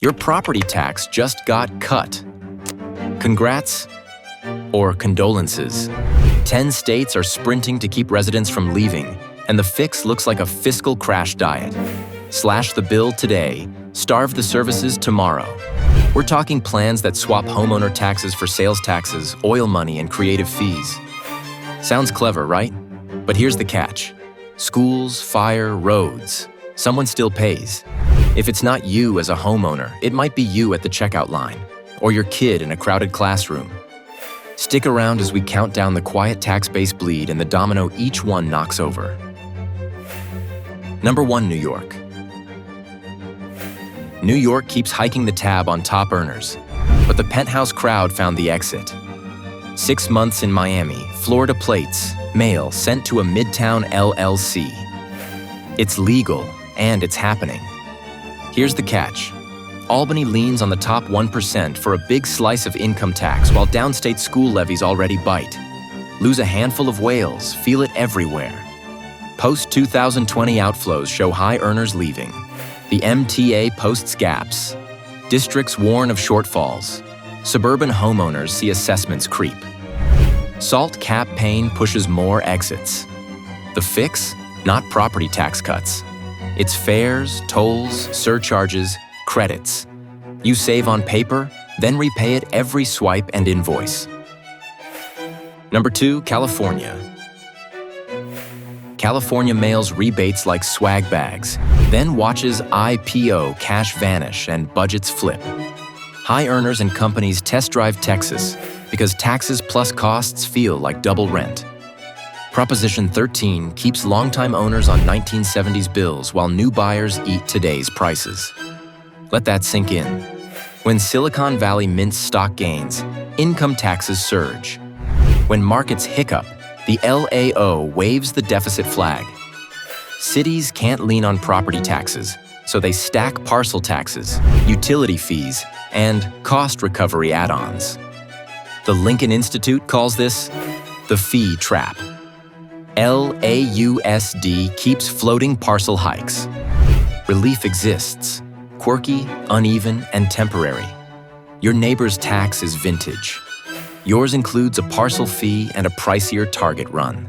Your property tax just got cut. Congrats or condolences. 10 states are sprinting to keep residents from leaving, and the fix looks like a fiscal crash diet. Slash the bill today, starve the services tomorrow. We're talking plans that swap homeowner taxes for sales taxes, oil money, and creative fees. Sounds clever, right? But here's the catch. Schools, fire, roads. Someone still pays. If it's not you as a homeowner, it might be you at the checkout line, or your kid in a crowded classroom. Stick around as we count down the quiet tax-based bleed and the domino each one knocks over. Number 1, New York. New York keeps hiking the tab on top earners, but the penthouse crowd found the exit. 6 months in Miami, Florida plates, mail sent to a Midtown LLC. It's legal, and it's happening. Here's the catch. Albany leans on the top 1% for a big slice of income tax while downstate school levies already bite. Lose a handful of whales, feel it everywhere. Post-2020 outflows show high earners leaving. The MTA posts gaps. Districts warn of shortfalls. Suburban homeowners see assessments creep. SALT cap pain pushes more exits. The fix? Not property tax cuts. It's fares, tolls, surcharges, credits. You save on paper, then repay it every swipe and invoice. Number 2, California. California mails rebates like swag bags, then watches IPO cash vanish and budgets flip. High earners and companies test drive Texas because taxes plus costs feel like double rent. Proposition 13 keeps longtime owners on 1970s bills while new buyers eat today's prices. Let that sink in. When Silicon Valley mints stock gains, income taxes surge. When markets hiccup, the LAO waves the deficit flag. Cities can't lean on property taxes, so they stack parcel taxes, utility fees, and cost recovery add-ons. The Lincoln Institute calls this the fee trap. LAUSD keeps floating parcel hikes. Relief exists, quirky, uneven, and temporary. Your neighbor's tax is vintage. Yours includes a parcel fee and a pricier target run.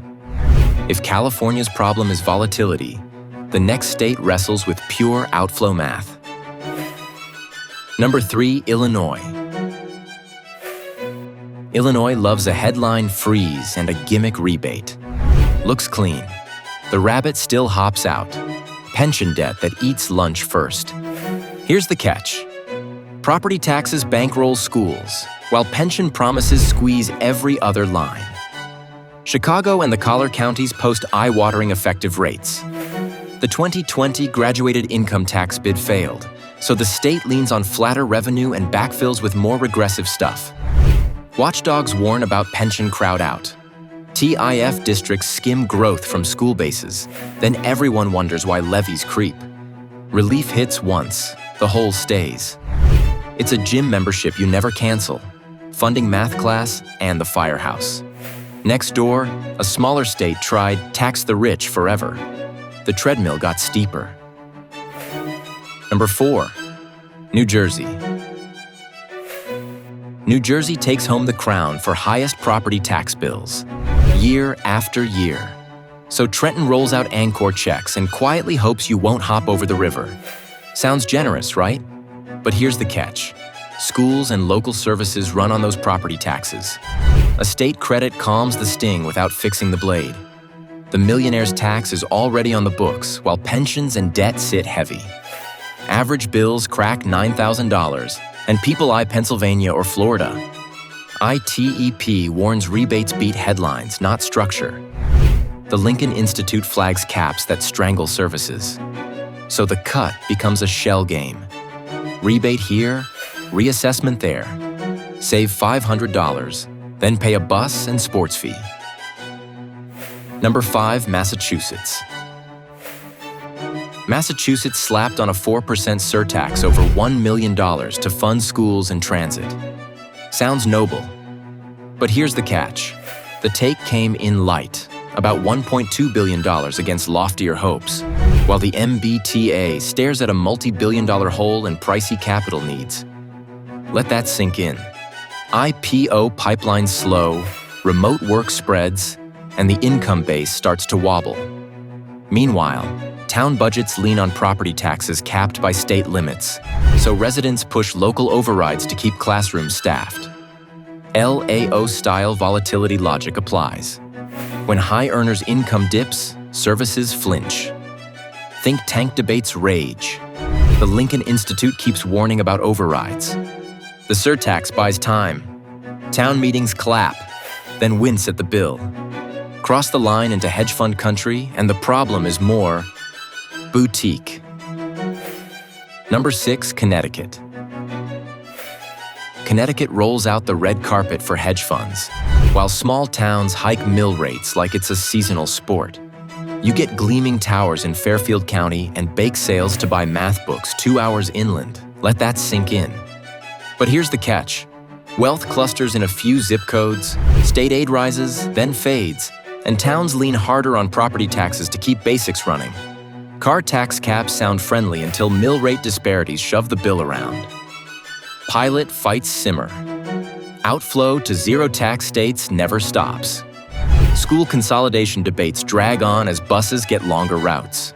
If California's problem is volatility, the next state wrestles with pure outflow math. Number 3, Illinois. Illinois loves a headline freeze and a gimmick rebate. Looks clean. The rabbit still hops out. Pension debt that eats lunch first. Here's the catch. Property taxes bankroll schools, while pension promises squeeze every other line. Chicago and the collar counties post eye-watering effective rates. The 2020 graduated income tax bid failed, so the state leans on flatter revenue and backfills with more regressive stuff. Watchdogs warn about pension crowd out. TIF districts skim growth from school bases, then everyone wonders why levies creep. Relief hits once, the hole stays. It's a gym membership you never cancel, funding math class and the firehouse. Next door, a smaller state tried tax the rich forever. The treadmill got steeper. Number 4, New Jersey. New Jersey takes home the crown for highest property tax bills, year after year. So Trenton rolls out anchor checks and quietly hopes you won't hop over the river. Sounds generous, right? But here's the catch. Schools and local services run on those property taxes. A state credit calms the sting without fixing the blade. The Millionaire's tax is already on the books, while pensions and debt sit heavy. Average bills crack $9,000, and people eye Pennsylvania or Florida. ITEP warns rebates beat headlines, not structure. The Lincoln Institute flags caps that strangle services. So the cut becomes a shell game. Rebate here, reassessment there. Save $500, then pay a bus and sports fee. Number 5, Massachusetts. Massachusetts slapped on a 4% surtax over $1 million to fund schools and transit. Sounds noble. But here's the catch. The take came in light, about $1.2 billion against loftier hopes, while the MBTA stares at a multi-billion-dollar hole in pricey capital needs. Let that sink in. IPO pipelines slow, remote work spreads, and the income base starts to wobble. Meanwhile, town budgets lean on property taxes capped by state limits, so residents push local overrides to keep classrooms staffed. LAO-style volatility logic applies. When high earners' income dips, services flinch. Think tank debates rage. The Lincoln Institute keeps warning about overrides. The surtax buys time. Town meetings clap, then wince at the bill. Cross the line into hedge fund country, and the problem is more boutique. Number 6, Connecticut. Connecticut rolls out the red carpet for hedge funds, while small towns hike mill rates like it's a seasonal sport. You get gleaming towers in Fairfield County and bake sales to buy math books 2 hours inland. Let that sink in. But here's the catch. Wealth clusters in a few zip codes, state aid rises, then fades, and towns lean harder on property taxes to keep basics running. Car tax caps sound friendly until mill rate disparities shove the bill around. Pilot fights simmer. Outflow to zero-tax states never stops. School consolidation debates drag on as buses get longer routes.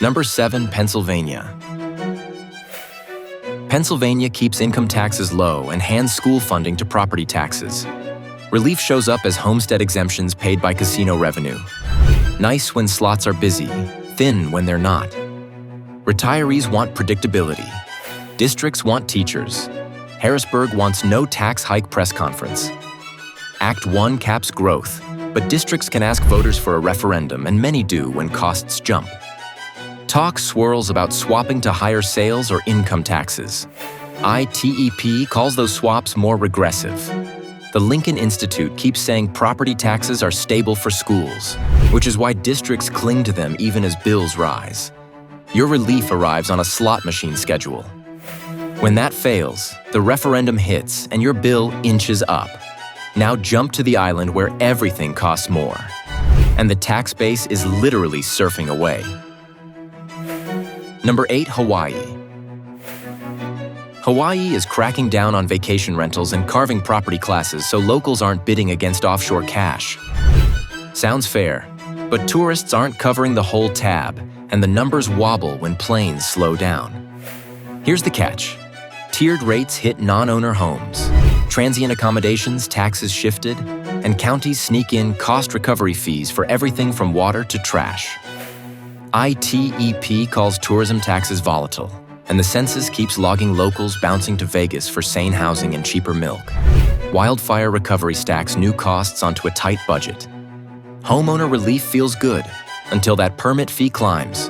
Number 7, Pennsylvania. Pennsylvania keeps income taxes low and hands school funding to property taxes. Relief shows up as homestead exemptions paid by casino revenue. Nice when slots are busy, thin when they're not. Retirees want predictability. Districts want teachers. Harrisburg wants no tax hike press conference. Act 1 caps growth, but districts can ask voters for a referendum, and many do when costs jump. Talk swirls about swapping to higher sales or income taxes. ITEP calls those swaps more regressive. The Lincoln Institute keeps saying property taxes are stable for schools, which is why districts cling to them even as bills rise. Your relief arrives on a slot machine schedule. When that fails, the referendum hits and your bill inches up. Now jump to the island where everything costs more, and the tax base is literally surfing away. Number 8, Hawaii. Hawaii is cracking down on vacation rentals and carving property classes so locals aren't bidding against offshore cash. Sounds fair, but tourists aren't covering the whole tab, and the numbers wobble when planes slow down. Here's the catch. Tiered rates hit non-owner homes. Transient accommodations taxes shifted, and counties sneak in cost recovery fees for everything from water to trash. ITEP calls tourism taxes volatile, and the census keeps logging locals bouncing to Vegas for sane housing and cheaper milk. Wildfire recovery stacks new costs onto a tight budget. Homeowner relief feels good until that permit fee climbs.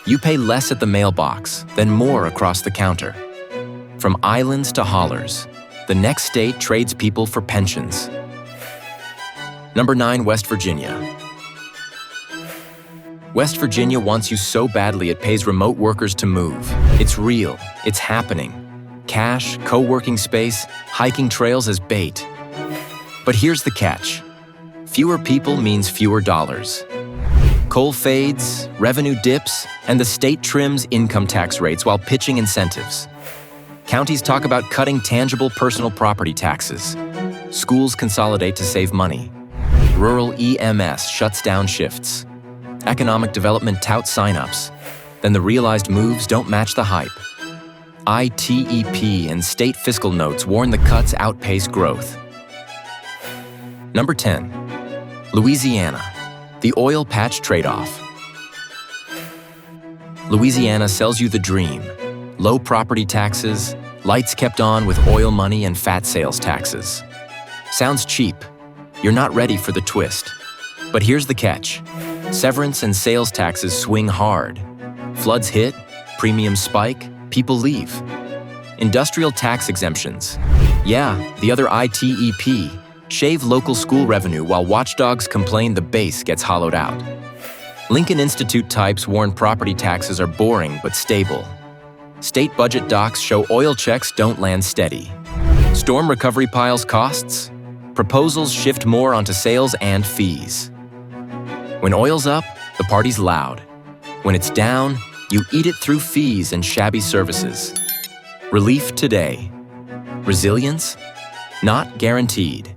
You pay less at the mailbox, then more across the counter. From islands to hollers, the next state trades people for pensions. Number 9, West Virginia. West Virginia wants you so badly it pays remote workers to move. It's real, it's happening. Cash, co-working space, hiking trails as bait. But here's the catch. Fewer people means fewer dollars. Coal fades, revenue dips, and the state trims income tax rates while pitching incentives. Counties talk about cutting tangible personal property taxes. Schools consolidate to save money. Rural EMS shuts down shifts. Economic development touts signups. Then the realized moves don't match the hype. ITEP and state fiscal notes warn the cuts outpace growth. Number 10, Louisiana, the oil patch trade-off. Louisiana sells you the dream. Low property taxes, lights kept on with oil money and fat sales taxes. Sounds cheap. You're not ready for the twist. But here's the catch. Severance and sales taxes swing hard. Floods hit, premiums spike, people leave. Industrial tax exemptions. Yeah, the other ITEP. Shave local school revenue while watchdogs complain the base gets hollowed out. Lincoln Institute types warn property taxes are boring but stable. State budget docs show oil checks don't land steady. Storm recovery piles costs. Proposals shift more onto sales and fees. When oil's up, The party's loud. When it's down, you eat it through fees and shabby services. Relief today. Resilience? Not guaranteed.